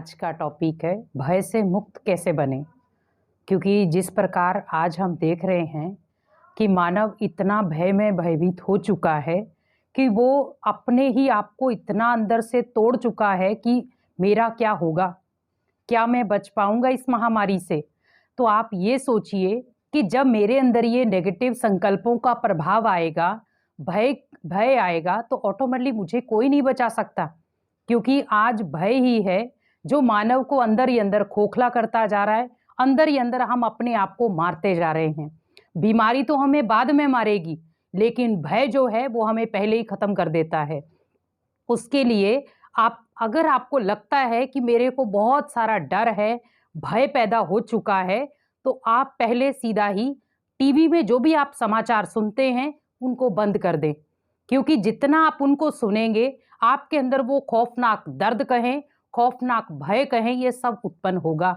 आज का टॉपिक है भय से मुक्त कैसे बने। क्योंकि जिस प्रकार आज हम देख रहे हैं कि मानव इतना भय में भयभीत हो चुका है कि वो अपने ही आप को इतना अंदर से तोड़ चुका है कि मेरा क्या होगा, क्या मैं बच पाऊंगा इस महामारी से। तो आप ये सोचिए कि जब मेरे अंदर ये नेगेटिव संकल्पों का प्रभाव आएगा, भय भय आएगा, तो ऑटोमेटिकली मुझे कोई नहीं बचा सकता। क्योंकि आज भय ही है जो मानव को अंदर ही अंदर खोखला करता जा रहा है। अंदर ही अंदर हम अपने आप को मारते जा रहे हैं। बीमारी तो हमें बाद में मारेगी, लेकिन भय जो है वो हमें पहले ही खत्म कर देता है। उसके लिए आप, अगर आपको लगता है कि मेरे को बहुत सारा डर है, भय पैदा हो चुका है, तो आप पहले सीधा ही टीवी में जो भी आप समाचार सुनते हैं उनको बंद कर दें। क्योंकि जितना आप उनको सुनेंगे, आपके अंदर वो खौफनाक दर्द कहें, खौफनाक भय कहें, ये सब उत्पन्न होगा।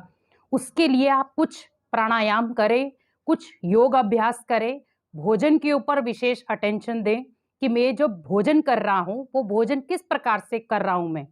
उसके लिए आप कुछ प्राणायाम करें, कुछ योग अभ्यास करें, भोजन के ऊपर विशेष अटेंशन दें कि मैं जो भोजन कर रहा हूँ वो भोजन किस प्रकार से कर रहा हूँ मैं।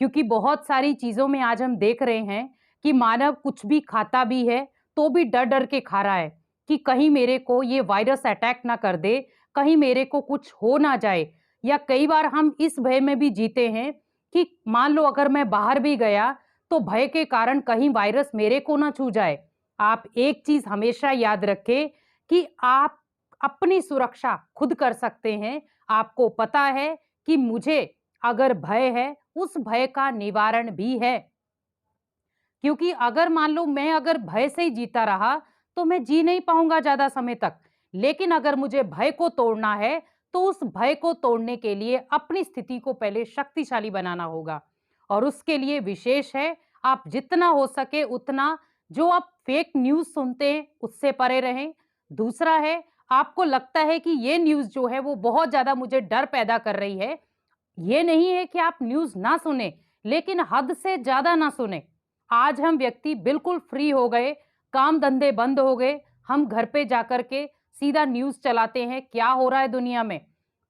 क्योंकि बहुत सारी चीज़ों में आज हम देख रहे हैं कि मानव कुछ भी खाता भी है तो भी डर डर के खा रहा है कि कहीं मेरे को ये वायरस अटैक ना कर दे, कहीं मेरे को कुछ हो ना जाए। या कई बार हम इस भय में भी जीते हैं कि मान लो अगर मैं बाहर भी गया तो भय के कारण कहीं वायरस मेरे को ना छू जाए। आप एक चीज हमेशा याद रखें कि आप अपनी सुरक्षा खुद कर सकते हैं। आपको पता है कि मुझे अगर भय है, उस भय का निवारण भी है। क्योंकि अगर मान लो मैं अगर भय से ही जीता रहा तो मैं जी नहीं पाऊंगा ज्यादा समय तक। लेकिन अगर मुझे भय को तोड़ना है तो उस भय को तोड़ने के लिए अपनी स्थिति को पहले शक्तिशाली बनाना होगा। और उसके लिए विशेष है, आप जितना हो सके उतना जो आप फेक न्यूज सुनते हैं उससे परे रहें। दूसरा है, आपको लगता है कि ये न्यूज जो है वो बहुत ज्यादा मुझे डर पैदा कर रही है, ये नहीं है कि आप न्यूज ना सुने, लेकिन हद से ज्यादा ना सुने। आज हम व्यक्ति बिल्कुल फ्री हो गए, काम धंधे बंद हो गए, हम घर पे जाकर के सीधा न्यूज चलाते हैं क्या हो रहा है दुनिया में।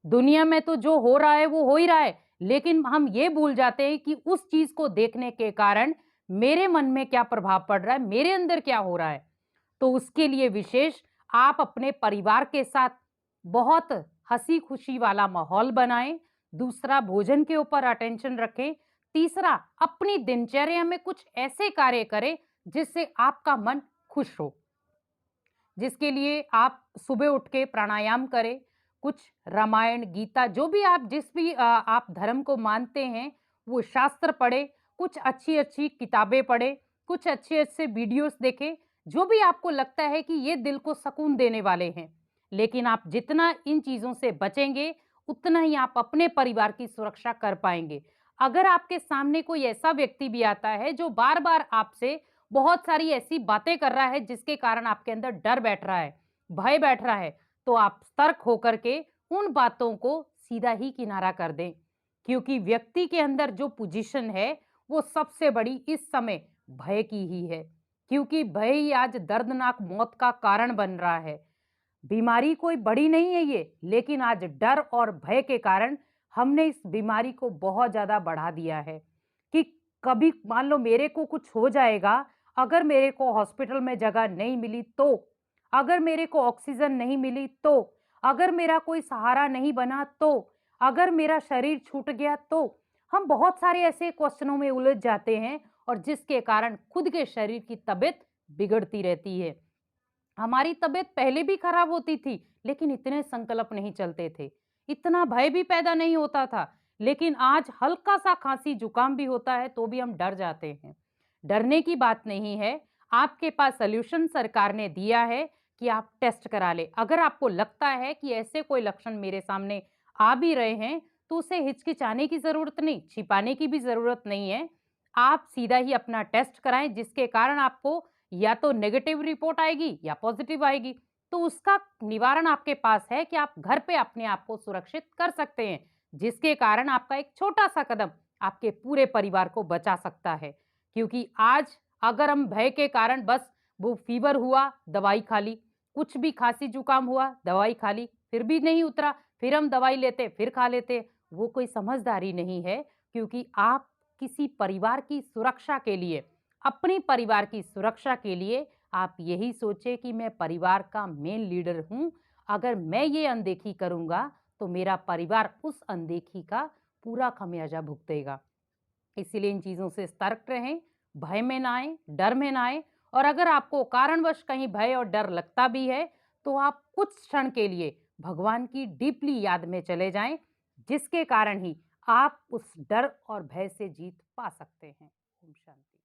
दुनिया में तो जो हो रहा है वो हो ही रहा है, लेकिन हम ये भूल जाते हैं कि उस चीज को देखने के कारण मेरे मन में क्या प्रभाव पड़ रहा है, मेरे अंदर क्या हो रहा है। तो उसके लिए विशेष आप अपने परिवार के साथ बहुत हंसी खुशी वाला माहौल बनाएं। दूसरा, भोजन के ऊपर अटेंशन रखें। तीसरा, अपनी दिनचर्या में कुछ ऐसे कार्य करें जिससे आपका मन खुश हो। जिसके लिए आप सुबह उठ के प्राणायाम करें, कुछ रामायण गीता जो भी आप जिस भी आप धर्म को मानते हैं वो शास्त्र पढ़े, कुछ अच्छी अच्छी किताबें पढ़े, कुछ अच्छे अच्छे वीडियोस देखें, जो भी आपको लगता है कि ये दिल को सुकून देने वाले हैं। लेकिन आप जितना इन चीजों से बचेंगे उतना ही आप अपने परिवार की सुरक्षा कर पाएंगे। अगर आपके सामने कोई ऐसा व्यक्ति भी आता है जो बार बार आपसे बहुत सारी ऐसी बातें कर रहा है जिसके कारण आपके अंदर डर बैठ रहा है, भय बैठ रहा है, तो आप सतर्क होकर के उन बातों को सीधा ही किनारा कर दें। क्योंकि व्यक्ति के अंदर जो पोजीशन है वो सबसे बड़ी इस समय भय की ही है। क्योंकि भय ही आज दर्दनाक मौत का कारण बन रहा है। बीमारी कोई बड़ी नहीं है ये, लेकिन आज डर और भय के कारण हमने इस बीमारी को बहुत ज्यादा बढ़ा दिया है कि कभी मान लो मेरे को कुछ हो जाएगा, अगर मेरे को हॉस्पिटल में जगह नहीं मिली तो, अगर मेरे को ऑक्सीजन नहीं मिली तो, अगर मेरा कोई सहारा नहीं बना तो, अगर मेरा शरीर छूट गया तो, हम बहुत सारे ऐसे क्वेश्चनों में उलझ जाते हैं और जिसके कारण खुद के शरीर की तबीयत बिगड़ती रहती है। हमारी तबीयत पहले भी खराब होती थी, लेकिन इतने संकल्प नहीं चलते थे, इतना भय भी पैदा नहीं होता था। लेकिन आज हल्का सा खांसी जुकाम भी होता है तो भी हम डर जाते हैं। डरने की बात नहीं है, आपके पास सल्यूशन सरकार ने दिया है कि आप टेस्ट करा ले। अगर आपको लगता है कि ऐसे कोई लक्षण मेरे सामने आ भी रहे हैं तो उसे हिचकिचाने की जरूरत नहीं, छिपाने की भी जरूरत नहीं है। आप सीधा ही अपना टेस्ट कराएं, जिसके कारण आपको या तो नेगेटिव रिपोर्ट आएगी या पॉजिटिव आएगी। तो उसका निवारण आपके पास है कि आप घर पे अपने आप को सुरक्षित कर सकते हैं, जिसके कारण आपका एक छोटा सा कदम आपके पूरे परिवार को बचा सकता है। क्योंकि आज अगर हम भय के कारण बस वो फीवर हुआ दवाई खा ली, कुछ भी खांसी जुकाम हुआ दवाई खा ली, फिर भी नहीं उतरा, फिर हम दवाई लेते फिर खा लेते, वो कोई समझदारी नहीं है। क्योंकि आप किसी परिवार की सुरक्षा के लिए, अपने परिवार की सुरक्षा के लिए आप यही सोचें कि मैं परिवार का मेन लीडर हूं। अगर मैं ये अनदेखी करूंगा तो मेरा परिवार उस अनदेखी का पूरा खमियाजा भुगतेगा। इसीलिए इन चीज़ों से सतर्क रहें, भय में ना आएँ, डर में ना आएँ। और अगर आपको कारणवश कहीं भय और डर लगता भी है, तो आप कुछ क्षण के लिए भगवान की डीपली याद में चले जाएँ, जिसके कारण ही आप उस डर और भय से जीत पा सकते हैं। ओम शांति।